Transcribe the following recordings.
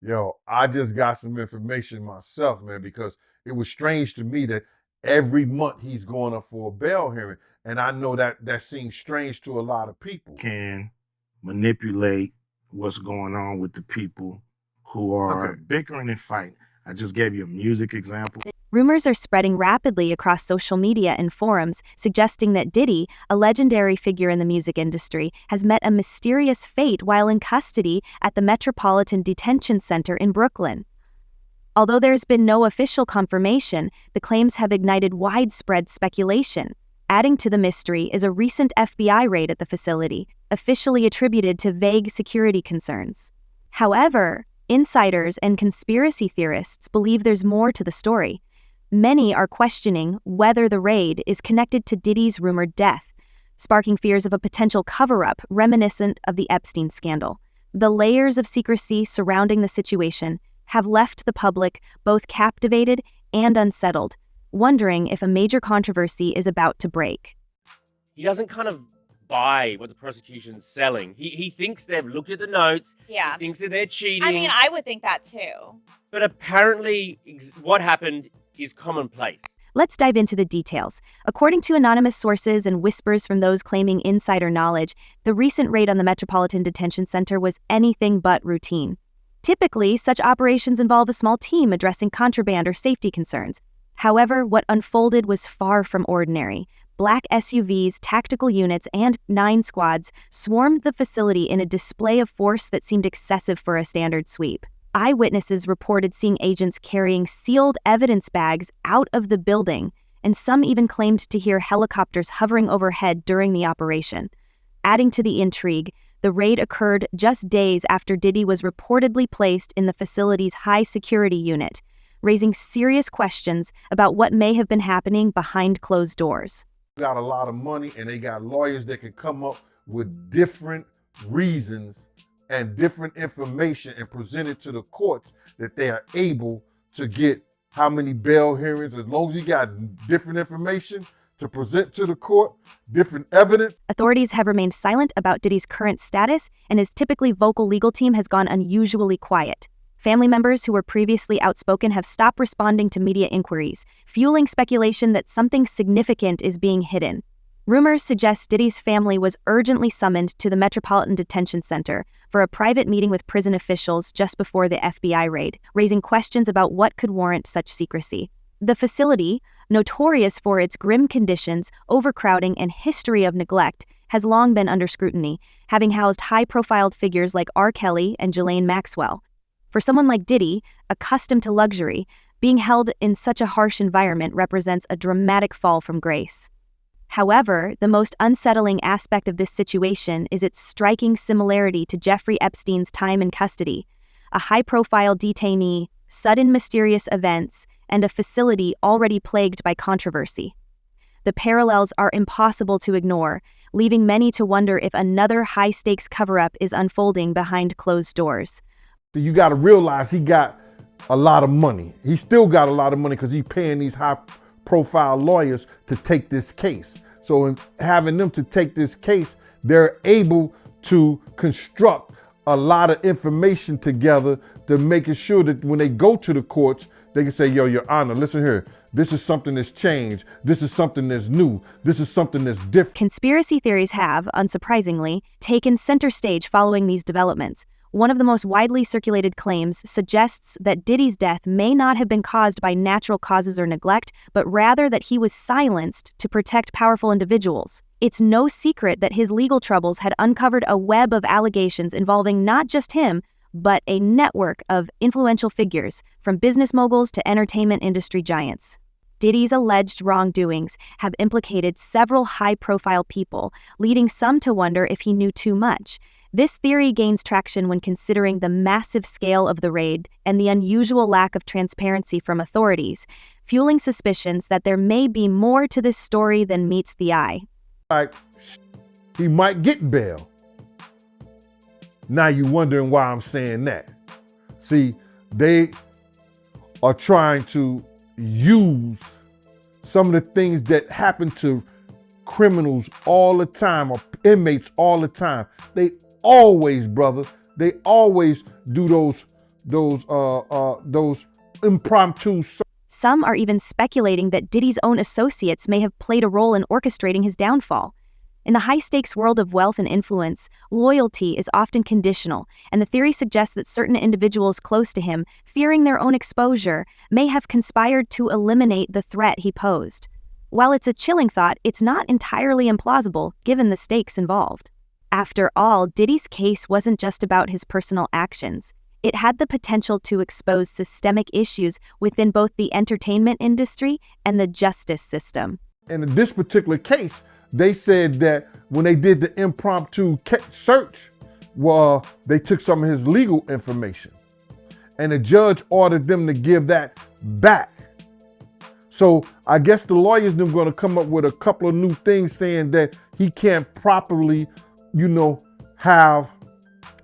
Yo, I just got some information myself, man, because it was strange to me that every month he's going up for a bail hearing. And I know that seems strange to a lot of people. Can manipulate what's going on with the people who are bickering and fighting. I just gave you a music example. Rumors are spreading rapidly across social media and forums, suggesting that Diddy, a legendary figure in the music industry, has met a mysterious fate while in custody at the Metropolitan Detention Center in Brooklyn. Although there's been no official confirmation, the claims have ignited widespread speculation. Adding to the mystery is a recent FBI raid at the facility, officially attributed to vague security concerns. However, insiders and conspiracy theorists believe there's more to the story. Many are questioning whether the raid is connected to Diddy's rumored death, sparking fears of a potential cover-up reminiscent of the Epstein scandal. The layers of secrecy surrounding the situation have left the public both captivated and unsettled, wondering if a major controversy is about to break. He doesn't kind of buy what the prosecution's selling. He thinks they've looked at the notes. Yeah. He thinks that they're cheating. I mean, I would think that too. But apparently what happened is commonplace. Let's dive into the details. According to anonymous sources and whispers from those claiming insider knowledge, the recent raid on the Metropolitan Detention Center was anything but routine. Typically, such operations involve a small team addressing contraband or safety concerns. However, what unfolded was far from ordinary. Black SUVs, tactical units, and 9 squads swarmed the facility in a display of force that seemed excessive for a standard sweep. Eyewitnesses reported seeing agents carrying sealed evidence bags out of the building, and some even claimed to hear helicopters hovering overhead during the operation. Adding to the intrigue, the raid occurred just days after Diddy was reportedly placed in the facility's high-security unit, raising serious questions about what may have been happening behind closed doors. Got a lot of money, and they got lawyers that can come up with different reasons and different information and present it to the courts that they are able to get how many bail hearings, as long as you got different information to present to the court, different evidence. Authorities have remained silent about Diddy's current status, and his typically vocal legal team has gone unusually quiet. Family members who were previously outspoken have stopped responding to media inquiries, fueling speculation that something significant is being hidden. Rumors suggest Diddy's family was urgently summoned to the Metropolitan Detention Center for a private meeting with prison officials just before the FBI raid, raising questions about what could warrant such secrecy. The facility, notorious for its grim conditions, overcrowding, and history of neglect, has long been under scrutiny, having housed high-profile figures like R. Kelly and Ghislaine Maxwell. For someone like Diddy, accustomed to luxury, being held in such a harsh environment represents a dramatic fall from grace. However, the most unsettling aspect of this situation is its striking similarity to Jeffrey Epstein's time in custody, a high-profile detainee, sudden mysterious events, and a facility already plagued by controversy. The parallels are impossible to ignore, leaving many to wonder if another high-stakes cover-up is unfolding behind closed doors. You got to realize he got a lot of money. He still got a lot of money because he's paying these high-profile lawyers to take this case. So in having them to take this case, they're able to construct a lot of information together to making sure that when they go to the courts, they can say, yo, Your Honor, listen here. This is something that's changed. This is something that's new. This is something that's different. Conspiracy theories have, unsurprisingly, taken center stage following these developments. One of the most widely circulated claims suggests that Diddy's death may not have been caused by natural causes or neglect, but rather that he was silenced to protect powerful individuals. It's no secret that his legal troubles had uncovered a web of allegations involving not just him, but a network of influential figures, from business moguls to entertainment industry giants. Diddy's alleged wrongdoings have implicated several high-profile people, leading some to wonder if he knew too much. This theory gains traction when considering the massive scale of the raid and the unusual lack of transparency from authorities, fueling suspicions that there may be more to this story than meets the eye. Like, he might get bail. Now you're wondering why I'm saying that. See, they are trying to use some of the things that happen to criminals all the time, or inmates all the time. They always, brother, they always do those impromptu. Some are even speculating that Diddy's own associates may have played a role in orchestrating his downfall. In the high-stakes world of wealth and influence, loyalty is often conditional, and the theory suggests that certain individuals close to him, fearing their own exposure, may have conspired to eliminate the threat he posed. While it's a chilling thought, it's not entirely implausible given the stakes involved. After all, Diddy's case wasn't just about his personal actions. It had the potential to expose systemic issues within both the entertainment industry and the justice system. And in this particular case, they said that when they did the impromptu search, they took some of his legal information. And the judge ordered them to give that back. So I guess the lawyers are going to come up with a couple of new things saying that he can't properly, have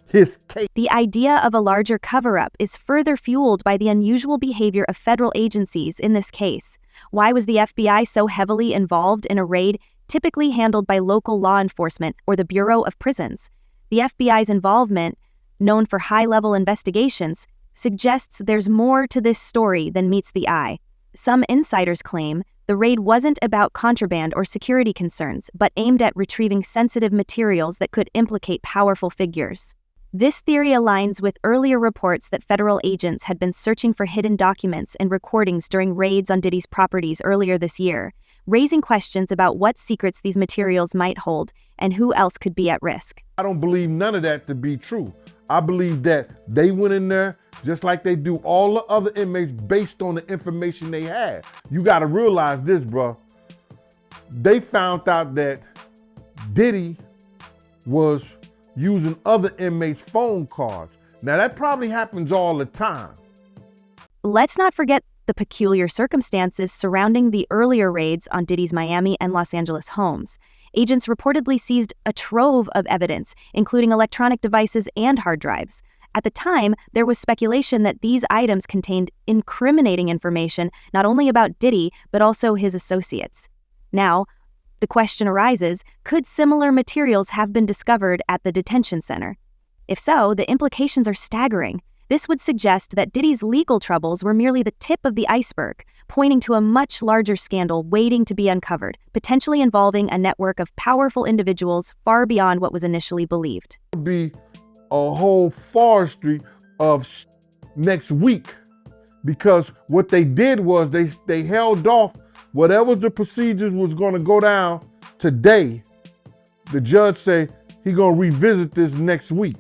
his case. The idea of a larger cover-up is further fueled by the unusual behavior of federal agencies in this case. Why was the FBI so heavily involved in a raid typically handled by local law enforcement or the Bureau of Prisons? The FBI's involvement, known for high-level investigations, suggests there's more to this story than meets the eye. Some insiders claim the raid wasn't about contraband or security concerns, but aimed at retrieving sensitive materials that could implicate powerful figures. This theory aligns with earlier reports that federal agents had been searching for hidden documents and recordings during raids on Diddy's properties earlier this year, raising questions about what secrets these materials might hold and who else could be at risk. I don't believe none of that to be true. I believe that they went in there just like they do all the other inmates based on the information they had. You got to realize this, bro. They found out that Diddy was using other inmates' phone cards. Now, that probably happens all the time. Let's not forget the peculiar circumstances surrounding the earlier raids on Diddy's Miami and Los Angeles homes. Agents reportedly seized a trove of evidence, including electronic devices and hard drives. At the time, there was speculation that these items contained incriminating information not only about Diddy, but also his associates. Now, the question arises, could similar materials have been discovered at the detention center? If so, the implications are staggering. This would suggest that Diddy's legal troubles were merely the tip of the iceberg, pointing to a much larger scandal waiting to be uncovered, potentially involving a network of powerful individuals far beyond what was initially believed. It would be a whole forestry of next week, because what they did was they held off whatever the procedures was going to go down today. The judge said he's going to revisit this next week.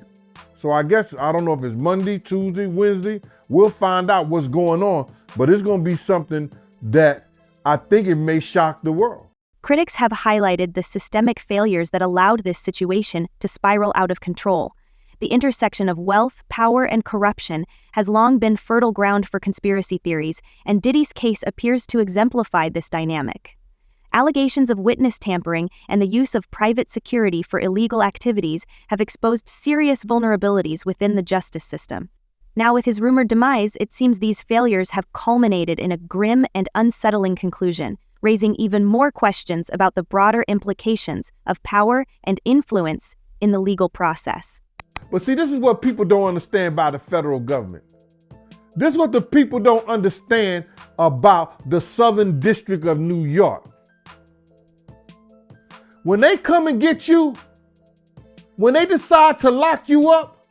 So I guess, I don't know if it's Monday, Tuesday, Wednesday. We'll find out what's going on, but it's going to be something that I think it may shock the world. Critics have highlighted the systemic failures that allowed this situation to spiral out of control. The intersection of wealth, power, and corruption has long been fertile ground for conspiracy theories, and Diddy's case appears to exemplify this dynamic. Allegations of witness tampering and the use of private security for illegal activities have exposed serious vulnerabilities within the justice system. Now, with his rumored demise, it seems these failures have culminated in a grim and unsettling conclusion, raising even more questions about the broader implications of power and influence in the legal process. But see, this is what people don't understand about the federal government. This is what the people don't understand about the Southern District of New York. When they come and get you, when they decide to lock you up,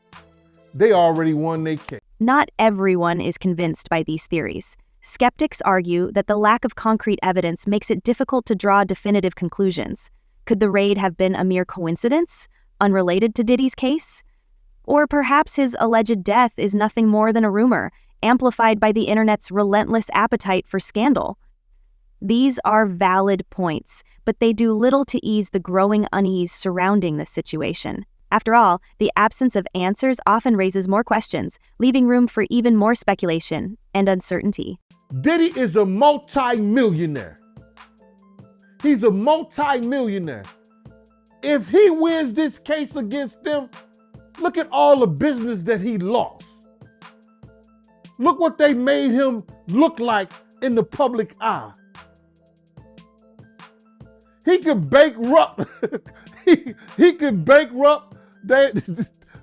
they already won their case. Not everyone is convinced by these theories. Skeptics argue that the lack of concrete evidence makes it difficult to draw definitive conclusions. Could the raid have been a mere coincidence, unrelated to Diddy's case? Or perhaps his alleged death is nothing more than a rumor, amplified by the internet's relentless appetite for scandal. These are valid points, but they do little to ease the growing unease surrounding the situation. After all, the absence of answers often raises more questions, leaving room for even more speculation and uncertainty. Diddy is a multi-millionaire. He's a multi-millionaire. If he wins this case against them, look at all the business that he lost. Look what they made him look like in the public eye. He could bankrupt. he could bankrupt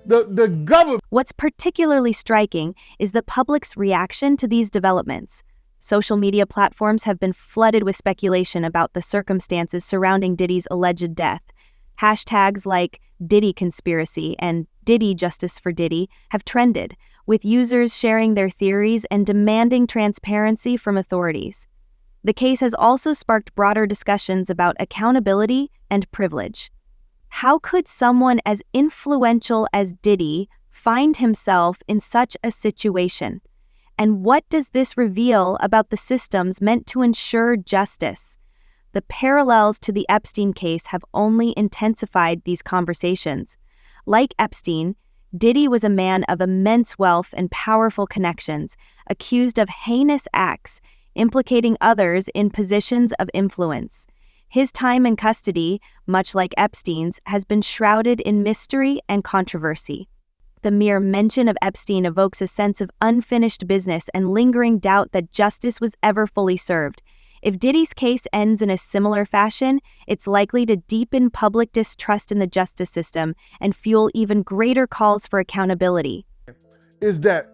The government. What's particularly striking is the public's reaction to these developments. Social media platforms have been flooded with speculation about the circumstances surrounding Diddy's alleged death. Hashtags like Diddy conspiracy and Diddy justice for Diddy have trended, with users sharing their theories and demanding transparency from authorities. The case has also sparked broader discussions about accountability and privilege. How could someone as influential as Diddy find himself in such a situation? And what does this reveal about the systems meant to ensure justice? The parallels to the Epstein case have only intensified these conversations. Like Epstein, Diddy was a man of immense wealth and powerful connections, accused of heinous acts, implicating others in positions of influence. His time in custody, much like Epstein's, has been shrouded in mystery and controversy. The mere mention of Epstein evokes a sense of unfinished business and lingering doubt that justice was ever fully served. If Diddy's case ends in a similar fashion, it's likely to deepen public distrust in the justice system and fuel even greater calls for accountability. Is that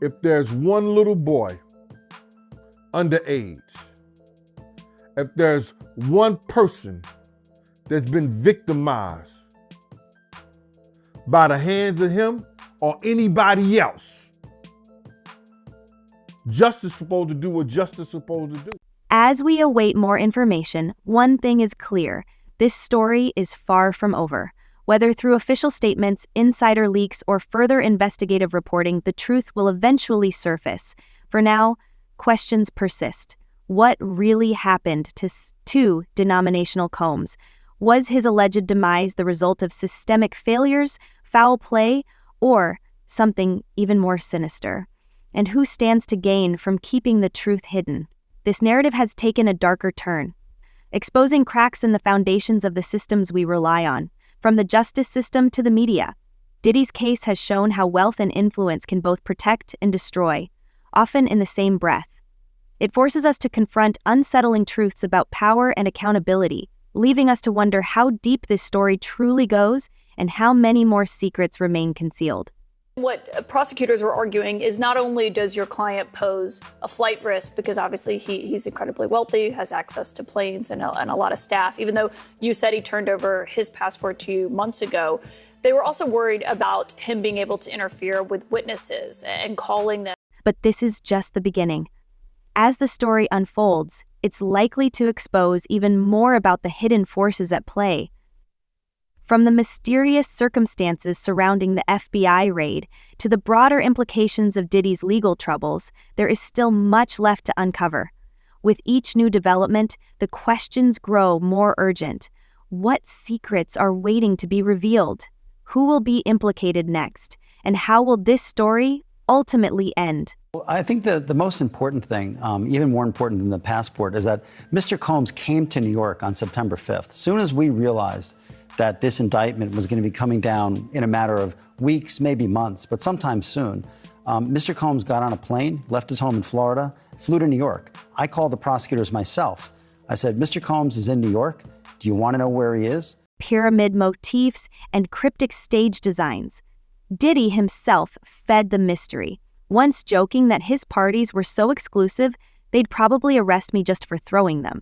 if there's one little boy underage, if there's one person that's been victimized by the hands of him or anybody else, justice is supposed to do what justice is supposed to do. As we await more information, one thing is clear. This story is far from over. Whether through official statements, insider leaks, or further investigative reporting, the truth will eventually surface. For now, questions persist. What really happened to denominational Combs? Was his alleged demise the result of systemic failures, foul play, or something even more sinister? And who stands to gain from keeping the truth hidden? This narrative has taken a darker turn, exposing cracks in the foundations of the systems we rely on, from the justice system to the media. Diddy's case has shown how wealth and influence can both protect and destroy, often in the same breath. It forces us to confront unsettling truths about power and accountability, leaving us to wonder how deep this story truly goes and how many more secrets remain concealed. What prosecutors were arguing is not only does your client pose a flight risk, because obviously he's incredibly wealthy, has access to planes and a lot of staff, even though you said he turned over his passport to you months ago, they were also worried about him being able to interfere with witnesses and calling them. But this is just the beginning. As the story unfolds, it's likely to expose even more about the hidden forces at play. From the mysterious circumstances surrounding the FBI raid to the broader implications of Diddy's legal troubles, there is still much left to uncover. With each new development, the questions grow more urgent. What secrets are waiting to be revealed? Who will be implicated next? And how will this story ultimately end? Well, I think the most important thing, even more important than the passport, is that Mr. Combs came to New York on September 5th. As soon as we realized that this indictment was going to be coming down in a matter of weeks, maybe months, but sometime soon, Mr. Combs got on a plane, left his home in Florida, flew to New York. I called the prosecutors myself. I said, Mr. Combs is in New York. Do you want to know where he is? Pyramid motifs and cryptic stage designs. Diddy himself fed the mystery, once joking that his parties were so exclusive they'd probably arrest me just for throwing them.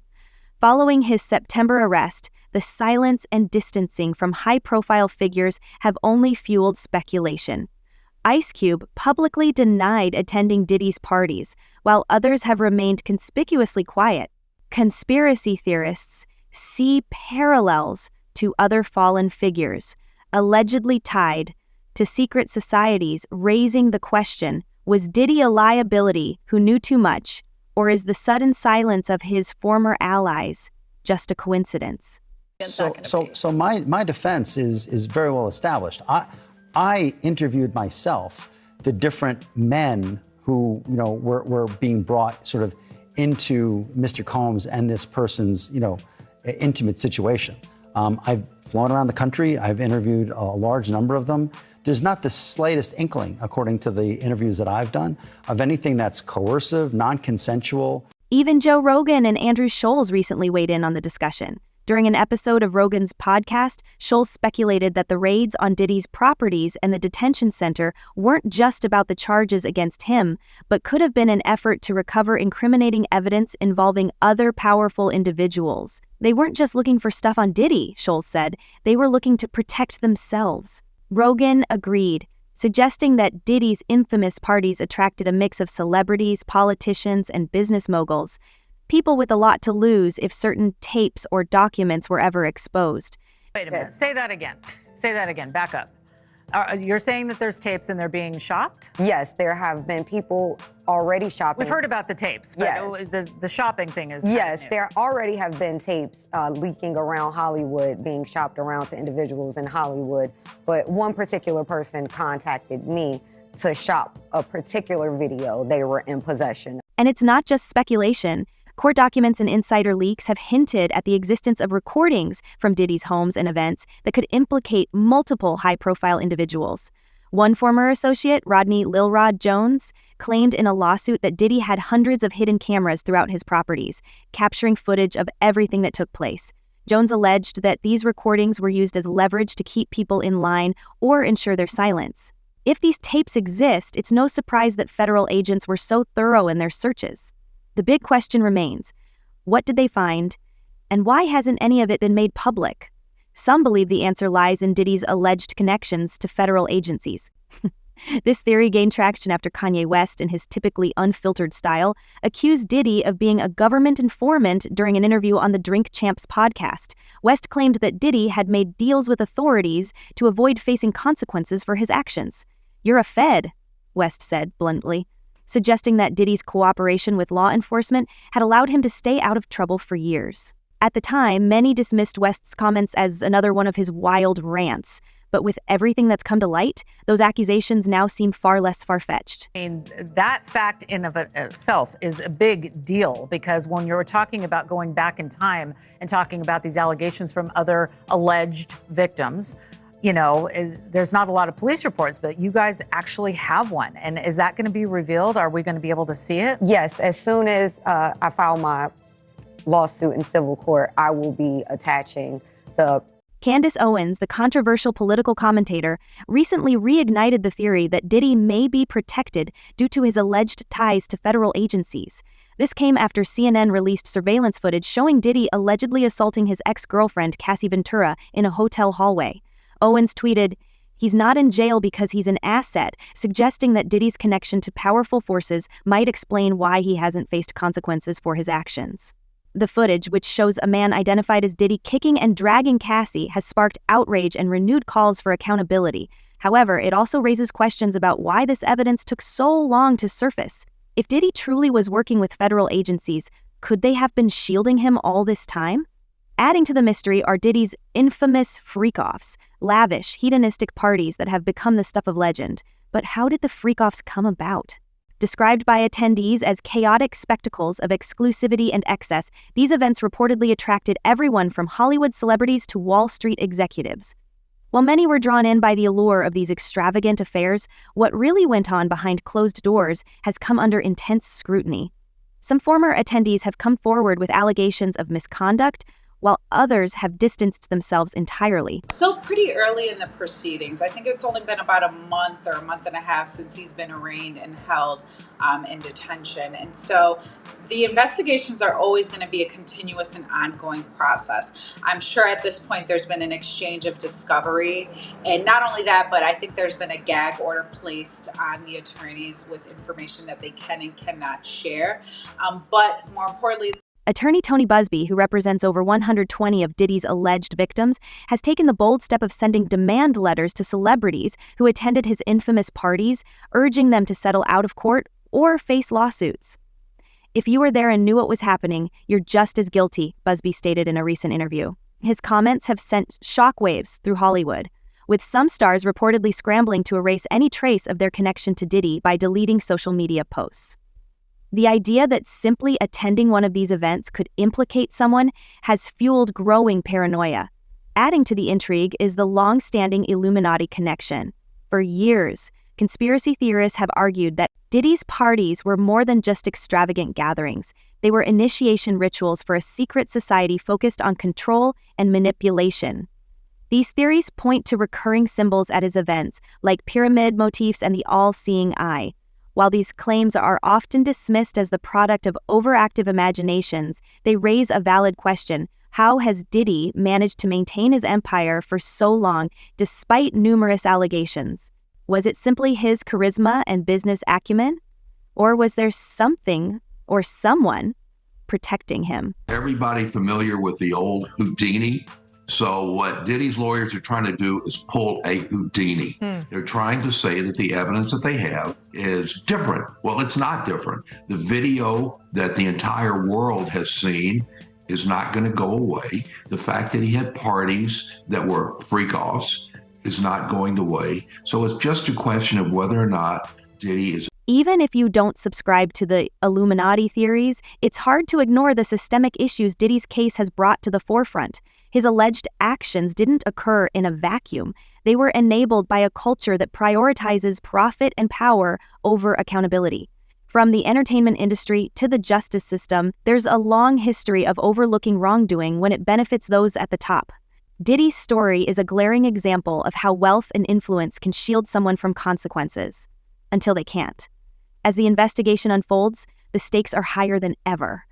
Following his September arrest, the silence and distancing from high-profile figures have only fueled speculation. Ice Cube publicly denied attending Diddy's parties, while others have remained conspicuously quiet. Conspiracy theorists see parallels to other fallen figures, allegedly tied to secret societies, raising the question, was Diddy a liability who knew too much, or is the sudden silence of his former allies just a coincidence? So my defense is very well established. I interviewed myself the different men who were being brought sort of into Mr. Combs and this person's intimate situation. I've flown around the country. I've interviewed a large number of them. There's not the slightest inkling, according to the interviews that I've done, of anything that's coercive, non-consensual. Even Joe Rogan and Andrew Scholes recently weighed in on the discussion. During an episode of Rogan's podcast, Scholes speculated that the raids on Diddy's properties and the detention center weren't just about the charges against him, but could have been an effort to recover incriminating evidence involving other powerful individuals. They weren't just looking for stuff on Diddy, Scholes said. They were looking to protect themselves. Rogan agreed, suggesting that Diddy's infamous parties attracted a mix of celebrities, politicians, and business moguls. People with a lot to lose if certain tapes or documents were ever exposed. Wait a minute. Say that again. Say that again. Back up. You're saying that there's tapes and they're being shopped? Yes, there have been people already shopping. We've heard about the tapes, but yes. The shopping thing is yes, there already have been tapes leaking around Hollywood, being shopped around to individuals in Hollywood. But one particular person contacted me to shop a particular video they were in possession. And it's not just speculation. Court documents and insider leaks have hinted at the existence of recordings from Diddy's homes and events that could implicate multiple high-profile individuals. One former associate, Rodney Lil Rod Jones, claimed in a lawsuit that Diddy had hundreds of hidden cameras throughout his properties, capturing footage of everything that took place. Jones alleged that these recordings were used as leverage to keep people in line or ensure their silence. If these tapes exist, it's no surprise that federal agents were so thorough in their searches. The big question remains, what did they find, and why hasn't any of it been made public? Some believe the answer lies in Diddy's alleged connections to federal agencies. This theory gained traction after Kanye West, in his typically unfiltered style, accused Diddy of being a government informant during an interview on the Drink Champs podcast. West claimed that Diddy had made deals with authorities to avoid facing consequences for his actions. "You're a Fed," West said bluntly, suggesting that Diddy's cooperation with law enforcement had allowed him to stay out of trouble for years. At the time, many dismissed West's comments as another one of his wild rants, but with everything that's come to light, those accusations now seem far less far-fetched. I mean, that fact in of itself is a big deal, because when you're talking about going back in time and talking about these allegations from other alleged victims, you know, there's not a lot of police reports, but you guys actually have one. And is that going to be revealed? Are we going to be able to see it? Yes, as soon as I file my lawsuit in civil court, I will be attaching the... Candace Owens, the controversial political commentator, recently reignited the theory that Diddy may be protected due to his alleged ties to federal agencies. This came after CNN released surveillance footage showing Diddy allegedly assaulting his ex-girlfriend, Cassie Ventura, in a hotel hallway. Owens tweeted, "He's not in jail because he's an asset," suggesting that Diddy's connection to powerful forces might explain why he hasn't faced consequences for his actions. The footage, which shows a man identified as Diddy kicking and dragging Cassie, has sparked outrage and renewed calls for accountability. However, it also raises questions about why this evidence took so long to surface. If Diddy truly was working with federal agencies, could they have been shielding him all this time? Adding to the mystery are Diddy's infamous freak-offs, lavish, hedonistic parties that have become the stuff of legend. But how did the freak-offs come about? Described by attendees as chaotic spectacles of exclusivity and excess, these events reportedly attracted everyone from Hollywood celebrities to Wall Street executives. While many were drawn in by the allure of these extravagant affairs, what really went on behind closed doors has come under intense scrutiny. Some former attendees have come forward with allegations of misconduct, while others have distanced themselves entirely. Still pretty early in the proceedings. I think it's only been about a month or a month and a half since he's been arraigned and held in detention. And so the investigations are always going to be a continuous and ongoing process. I'm sure at this point there's been an exchange of discovery. And not only that, but I think there's been a gag order placed on the attorneys with information that they can and cannot share. But more importantly, Attorney Tony Busby, who represents over 120 of Diddy's alleged victims, has taken the bold step of sending demand letters to celebrities who attended his infamous parties, urging them to settle out of court or face lawsuits. "If you were there and knew what was happening, you're just as guilty," Busby stated in a recent interview. His comments have sent shockwaves through Hollywood, with some stars reportedly scrambling to erase any trace of their connection to Diddy by deleting social media posts. The idea that simply attending one of these events could implicate someone has fueled growing paranoia. Adding to the intrigue is the long-standing Illuminati connection. For years, conspiracy theorists have argued that Diddy's parties were more than just extravagant gatherings. They were initiation rituals for a secret society focused on control and manipulation. These theories point to recurring symbols at his events, like pyramid motifs and the all-seeing eye. While these claims are often dismissed as the product of overactive imaginations, they raise a valid question. How has Diddy managed to maintain his empire for so long despite numerous allegations? Was it simply his charisma and business acumen? Or was there something or someone protecting him? Everybody familiar with the old Houdini? So what Diddy's lawyers are trying to do is pull a Houdini. They're trying to say that the evidence that they have is different. Well, it's not different. The video that the entire world has seen is not going to go away. The fact that he had parties that were freak-offs is not going away. So it's just a question of whether or not Diddy is. Even if you don't subscribe to the Illuminati theories, it's hard to ignore the systemic issues Diddy's case has brought to the forefront. His alleged actions didn't occur in a vacuum. They were enabled by a culture that prioritizes profit and power over accountability. From the entertainment industry to the justice system, there's a long history of overlooking wrongdoing when it benefits those at the top. Diddy's story is a glaring example of how wealth and influence can shield someone from consequences, until they can't. As the investigation unfolds, the stakes are higher than ever.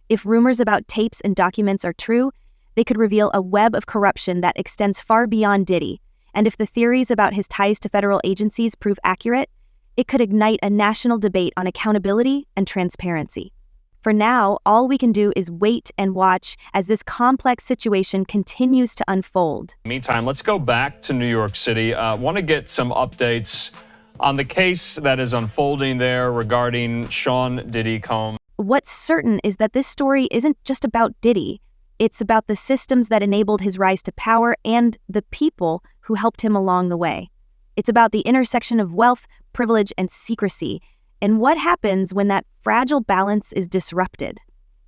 If rumors about tapes and documents are true, they could reveal a web of corruption that extends far beyond Diddy. And if the theories about his ties to federal agencies prove accurate, it could ignite a national debate on accountability and transparency. For now, all we can do is wait and watch as this complex situation continues to unfold. Meantime, let's go back to New York City. Want to get some updates on the case that is unfolding there regarding Sean Diddy Combs. What's certain is that this story isn't just about Diddy. It's about the systems that enabled his rise to power and the people who helped him along the way. It's about the intersection of wealth, privilege, and secrecy, and what happens when that fragile balance is disrupted.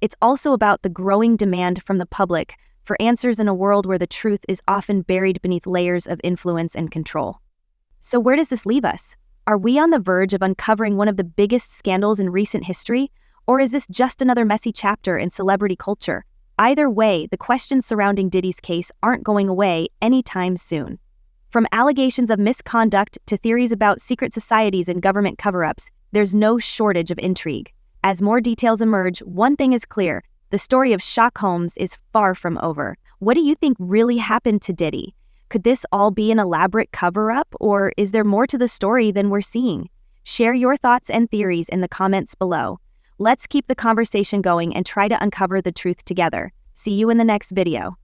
It's also about the growing demand from the public for answers in a world where the truth is often buried beneath layers of influence and control. So where does this leave us? Are we on the verge of uncovering one of the biggest scandals in recent history, or is this just another messy chapter in celebrity culture? Either way, the questions surrounding Diddy's case aren't going away anytime soon. From allegations of misconduct to theories about secret societies and government cover-ups, there's no shortage of intrigue. As more details emerge, one thing is clear: the story of Sean Combs is far from over. What do you think really happened to Diddy? Could this all be an elaborate cover-up, or is there more to the story than we're seeing? Share your thoughts and theories in the comments below. Let's keep the conversation going and try to uncover the truth together. See you in the next video.